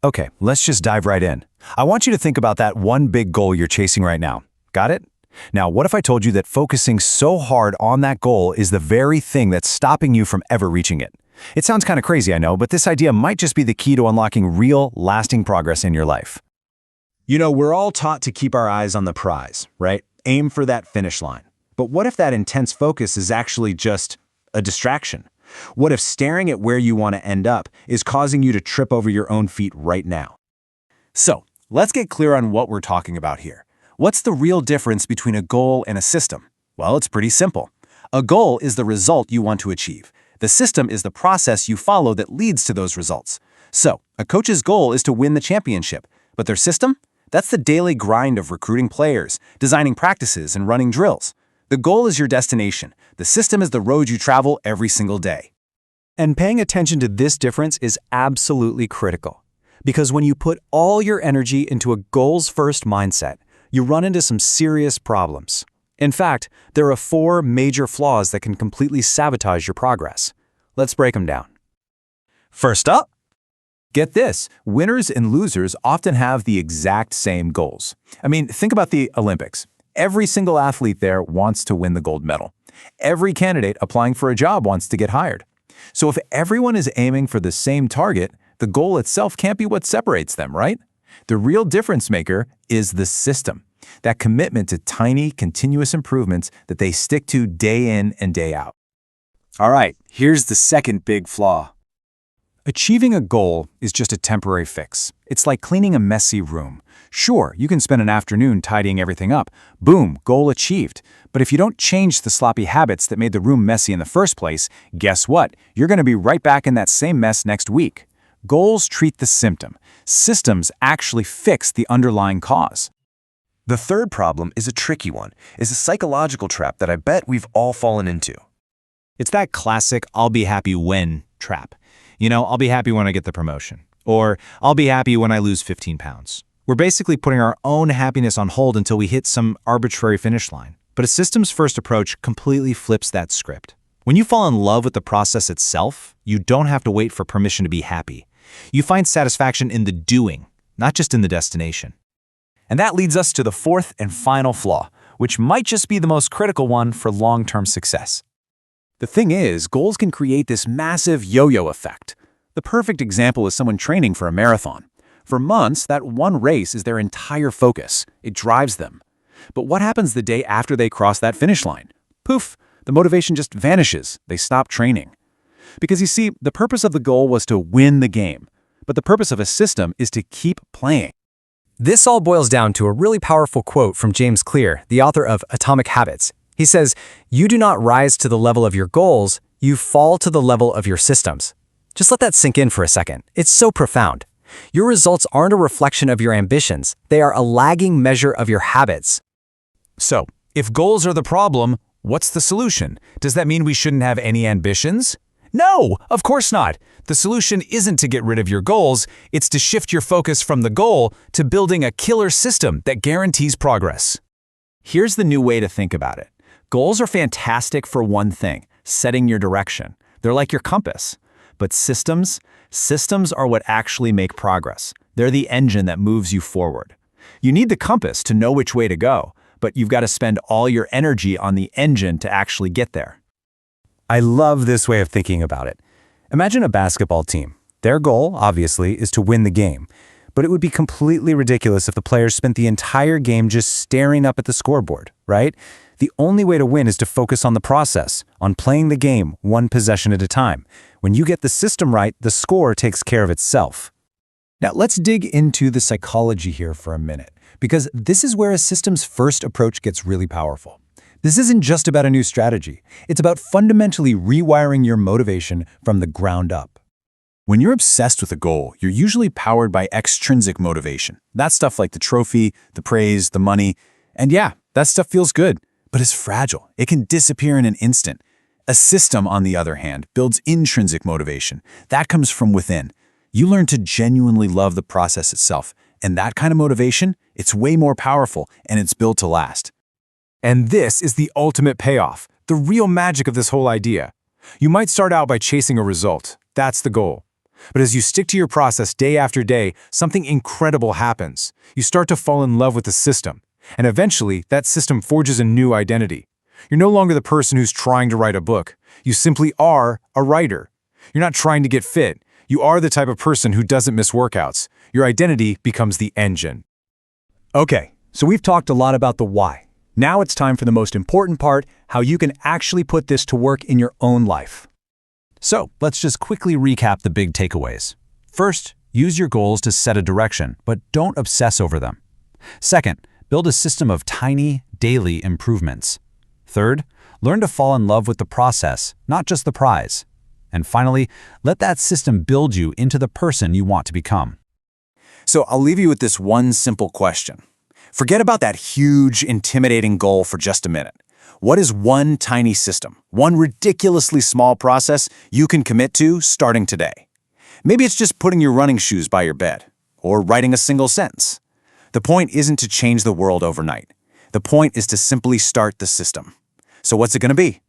Okay, let's just dive right in. I want you to think about that one big goal you're chasing right now. Got it? Now, what if I told you that focusing so hard on that goal is the very thing that's stopping you from ever reaching it? It sounds kind of crazy, I know, but this idea might just be the key to unlocking real, lasting progress in your life. You know, we're all taught to keep our eyes on the prize, right? Aim for that finish line. But what if that intense focus is actually just a distraction? What if staring at where you want to end up is causing you to trip over your own feet right now? So, let's get clear on what we're talking about here. What's the real difference between a goal and a system? Well, it's pretty simple. A goal is the result you want to achieve. The system is the process you follow that leads to those results. So, a coach's goal is to win the championship, but their system? That's the daily grind of recruiting players, designing practices, and running drills. The goal is your destination. The system is the road you travel every single day. And paying attention to this difference is absolutely critical. Because when you put all your energy into a goals-first mindset, you run into some serious problems. In fact, there are 4 major flaws that can completely sabotage your progress. Let's break them down. First up, get this, winners and losers often have the exact same goals. I mean, think about the Olympics. Every single athlete there wants to win the gold medal. Every candidate applying for a job wants to get hired. So if everyone is aiming for the same target, the goal itself can't be what separates them, right? The real difference maker is the system, that commitment to tiny, continuous improvements that they stick to day in and day out. All right, here's the second big flaw. Achieving a goal is just a temporary fix. It's like cleaning a messy room. Sure, you can spend an afternoon tidying everything up. Boom, goal achieved. But if you don't change the sloppy habits that made the room messy in the first place, guess what? You're going to be right back in that same mess next week. Goals treat the symptom. Systems actually fix the underlying cause. The third problem is a tricky one, is a psychological trap that I bet we've all fallen into. It's that classic "I'll be happy when" trap. You know, I'll be happy when I get the promotion. Or I'll be happy when I lose 15 pounds. We're basically putting our own happiness on hold until we hit some arbitrary finish line. But a systems-first approach completely flips that script. When you fall in love with the process itself, you don't have to wait for permission to be happy. You find satisfaction in the doing, not just in the destination. And that leads us to the fourth and final flaw, which might just be the most critical one for long-term success. The thing is, goals can create this massive yo-yo effect. The perfect example is someone training for a marathon. For months, that one race is their entire focus. It drives them. But what happens the day after they cross that finish line? Poof, the motivation just vanishes. They stop training. Because you see, the purpose of the goal was to win the game. But the purpose of a system is to keep playing. This all boils down to a really powerful quote from James Clear, the author of Atomic Habits. He says, "You do not rise to the level of your goals, you fall to the level of your systems." Just let that sink in for a second. It's so profound. Your results aren't a reflection of your ambitions. They are a lagging measure of your habits. So, if goals are the problem, what's the solution? Does that mean we shouldn't have any ambitions? No, of course not. The solution isn't to get rid of your goals, it's to shift your focus from the goal to building a killer system that guarantees progress. Here's the new way to think about it. Goals are fantastic for one thing, setting your direction. They're like your compass. But systems are what actually make progress. They're the engine that moves you forward. You need the compass to know which way to go, but you've got to spend all your energy on the engine to actually get there. I love this way of thinking about it. Imagine a basketball team. Their goal, obviously, is to win the game. But it would be completely ridiculous if the players spent the entire game just staring up at the scoreboard, right? The only way to win is to focus on the process, on playing the game one possession at a time. When you get the system right, the score takes care of itself. Now, let's dig into the psychology here for a minute, because this is where a systems-first approach gets really powerful. This isn't just about a new strategy. It's about fundamentally rewiring your motivation from the ground up. When you're obsessed with a goal, you're usually powered by extrinsic motivation. That's stuff like the trophy, the praise, the money. And yeah, that stuff feels good, but it's fragile. It can disappear in an instant. A system, on the other hand, builds intrinsic motivation. That comes from within. You learn to genuinely love the process itself. And that kind of motivation, it's way more powerful, and it's built to last. And this is the ultimate payoff, the real magic of this whole idea. You might start out by chasing a result. That's the goal. But as you stick to your process day after day, something incredible happens. You start to fall in love with the system. And eventually, that system forges a new identity. You're no longer the person who's trying to write a book. You simply are a writer. You're not trying to get fit. You are the type of person who doesn't miss workouts. Your identity becomes the engine. Okay, so we've talked a lot about the why. Now it's time for the most important part, how you can actually put this to work in your own life. So, let's just quickly recap the big takeaways. First, use your goals to set a direction, but don't obsess over them. Second, build a system of tiny, daily improvements. Third, learn to fall in love with the process, not just the prize. And finally, let that system build you into the person you want to become. So I'll leave you with this one simple question. Forget about that huge, intimidating goal for just a minute. What is one tiny system, one ridiculously small process you can commit to starting today? Maybe it's just putting your running shoes by your bed, or writing a single sentence. The point isn't to change the world overnight. The point is to simply start the system. So what's it going to be?